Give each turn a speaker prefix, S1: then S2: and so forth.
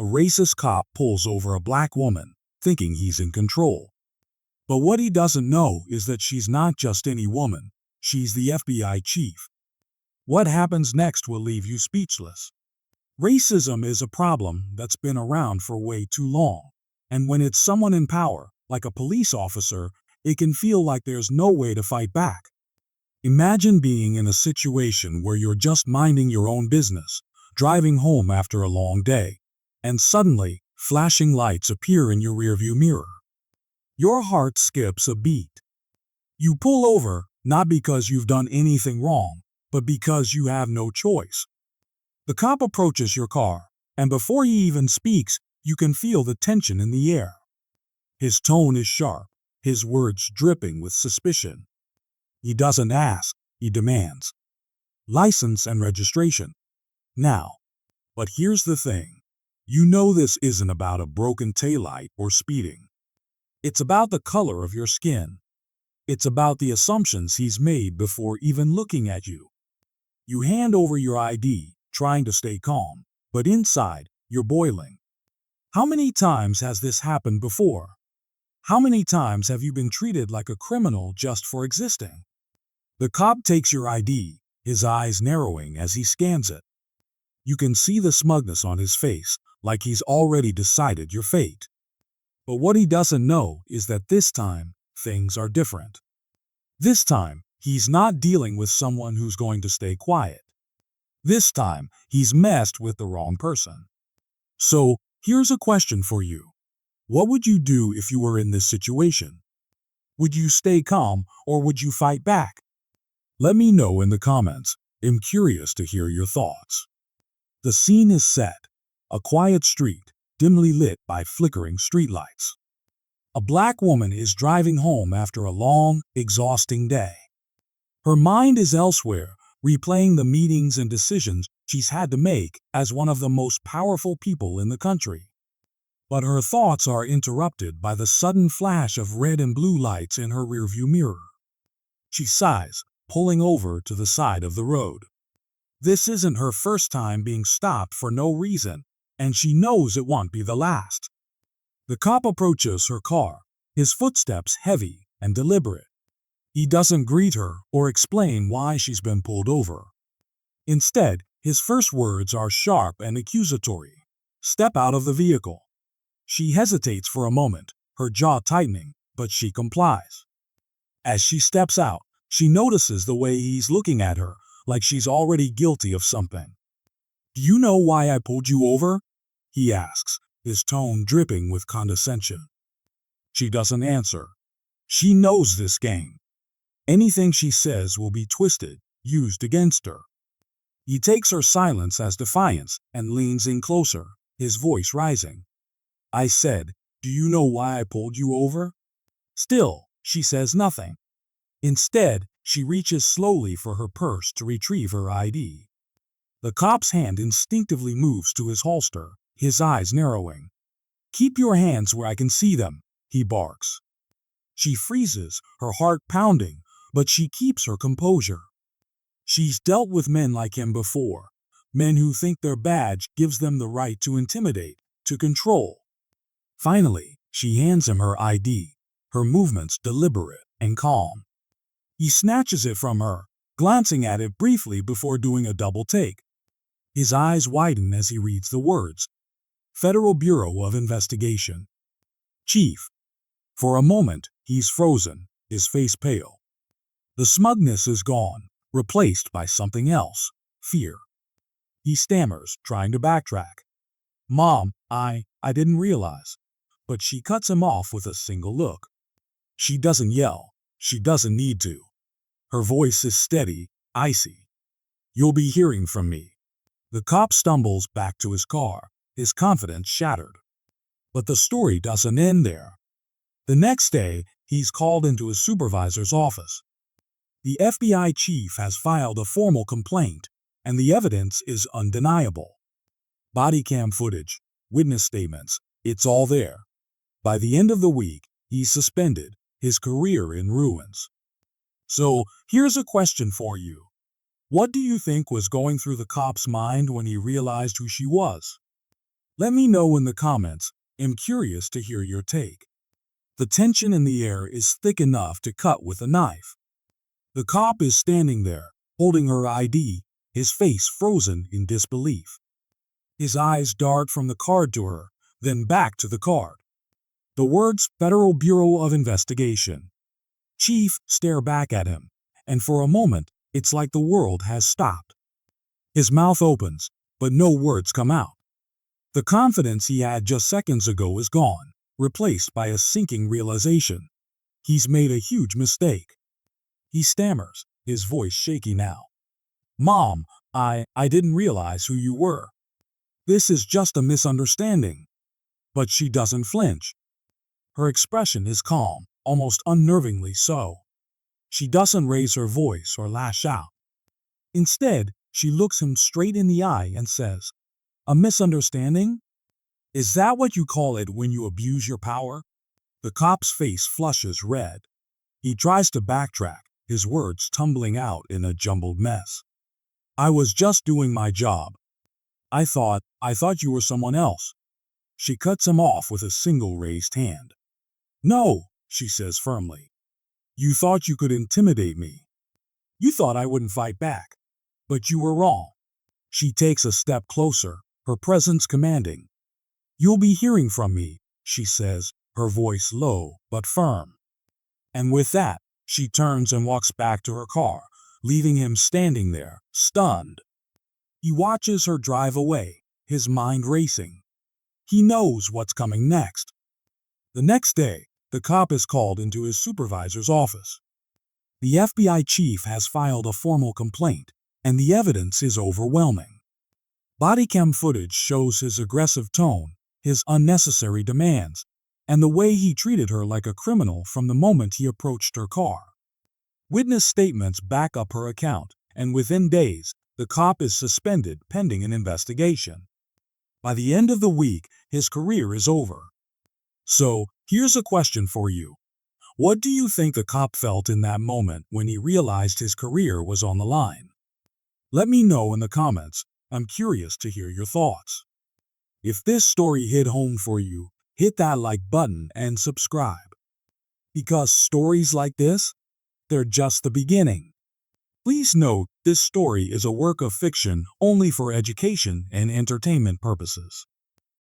S1: a racist cop pulls over a black woman, thinking he's in control. But what he doesn't know is that she's not just any woman, she's the FBI chief. What happens next will leave you speechless. Racism is a problem that's been around for way too long, and when it's someone in power, like a police officer, it can feel like there's no way to fight back. Imagine being in a situation where you're just minding your own business, driving home after a long day, and suddenly, flashing lights appear in your rearview mirror. Your heart skips a beat. You pull over, not because you've done anything wrong, but because you have no choice. The cop approaches your car, and before he even speaks, you can feel the tension in the air. His tone is sharp, his words dripping with suspicion. He doesn't ask, he demands. License and registration. Now. But here's the thing. You know this isn't about a broken taillight or speeding. It's about the color of your skin. It's about the assumptions he's made before even looking at you. You hand over your ID, trying to stay calm, but inside, you're boiling. How many times has this happened before? How many times have you been treated like a criminal just for existing? The cop takes your ID, his eyes narrowing as he scans it. You can see the smugness on his face, like he's already decided your fate. But what he doesn't know is that this time, things are different. This time, he's not dealing with someone who's going to stay quiet. This time, he's messed with the wrong person. So, here's a question for you. What would you do if you were in this situation? Would you stay calm or would you fight back? Let me know in the comments. I'm curious to hear your thoughts. The scene is set. A quiet street, dimly lit by flickering streetlights. A black woman is driving home after a long, exhausting day. Her mind is elsewhere, replaying the meetings and decisions she's had to make as one of the most powerful people in the country. But her thoughts are interrupted by the sudden flash of red and blue lights in her rearview mirror. She sighs, pulling over to the side of the road. This isn't her first time being stopped for no reason, and she knows it won't be the last. The cop approaches her car, his footsteps heavy and deliberate. He doesn't greet her or explain why she's been pulled over. Instead, his first words are sharp and accusatory. "Step out of the vehicle." She hesitates for a moment, her jaw tightening, but she complies. As she steps out, she notices the way he's looking at her, like she's already guilty of something. "Do you know why I pulled you over?" he asks, his tone dripping with condescension. She doesn't answer. She knows this game. Anything she says will be twisted, used against her. He takes her silence as defiance and leans in closer, his voice rising. "I said, do you know why I pulled you over?" Still, she says nothing. Instead, she reaches slowly for her purse to retrieve her ID. The cop's hand instinctively moves to his holster, his eyes narrowing. "Keep your hands where I can see them," he barks. She freezes, her heart pounding, but she keeps her composure. She's dealt with men like him before, men who think their badge gives them the right to intimidate, to control. Finally, she hands him her ID, her movements deliberate and calm. He snatches it from her, glancing at it briefly before doing a double take. His eyes widen as he reads the words. Federal Bureau of Investigation. Chief. For a moment, he's frozen, his face pale. The smugness is gone, replaced by something else, fear. He stammers, trying to backtrack. "Mom, I didn't realize." But she cuts him off with a single look. She doesn't yell. She doesn't need to. Her voice is steady, icy. "You'll be hearing from me." The cop stumbles back to his car, his confidence shattered. But the story doesn't end there. The next day, he's called into his supervisor's office. The FBI chief has filed a formal complaint, and the evidence is undeniable. Body cam footage, witness statements, it's all there. By the end of the week, he's suspended, his career in ruins. So, here's a question for you. What do you think was going through the cop's mind when he realized who she was? Let me know in the comments. I'm curious to hear your take. The tension in the air is thick enough to cut with a knife. The cop is standing there, holding her ID, his face frozen in disbelief. His eyes dart from the card to her, then back to the card. The words Federal Bureau of Investigation. Chief stare back at him, and for a moment, it's like the world has stopped. His mouth opens, but no words come out. The confidence he had just seconds ago is gone, replaced by a sinking realization. He's made a huge mistake. He stammers, his voice shaky now. Mom, I didn't realize who you were. This is just a misunderstanding. But she doesn't flinch. Her expression is calm, almost unnervingly so. She doesn't raise her voice or lash out. Instead, she looks him straight in the eye and says, "A misunderstanding? Is that what you call it when you abuse your power?" The cop's face flushes red. He tries to backtrack, his words tumbling out in a jumbled mess. "I was just doing my job. I thought you were someone else." She cuts him off with a single raised hand. "No," she says firmly. "You thought you could intimidate me. You thought I wouldn't fight back. But you were wrong." She takes a step closer, her presence commanding. "You'll be hearing from me," she says, her voice low but firm. And with that, she turns and walks back to her car, leaving him standing there, stunned. He watches her drive away, his mind racing. He knows what's coming next. The next day, the cop is called into his supervisor's office. The FBI chief has filed a formal complaint, and the evidence is overwhelming. Body cam footage shows his aggressive tone, his unnecessary demands, and the way he treated her like a criminal from the moment he approached her car. Witness statements back up her account, and within days, the cop is suspended pending an investigation. By the end of the week, his career is over. So, here's a question for you. What do you think the cop felt in that moment when he realized his career was on the line? Let me know in the comments. I'm curious to hear your thoughts. If this story hit home for you, hit that like button and subscribe. Because stories like this, they're just the beginning. Please note, this story is a work of fiction only for education and entertainment purposes.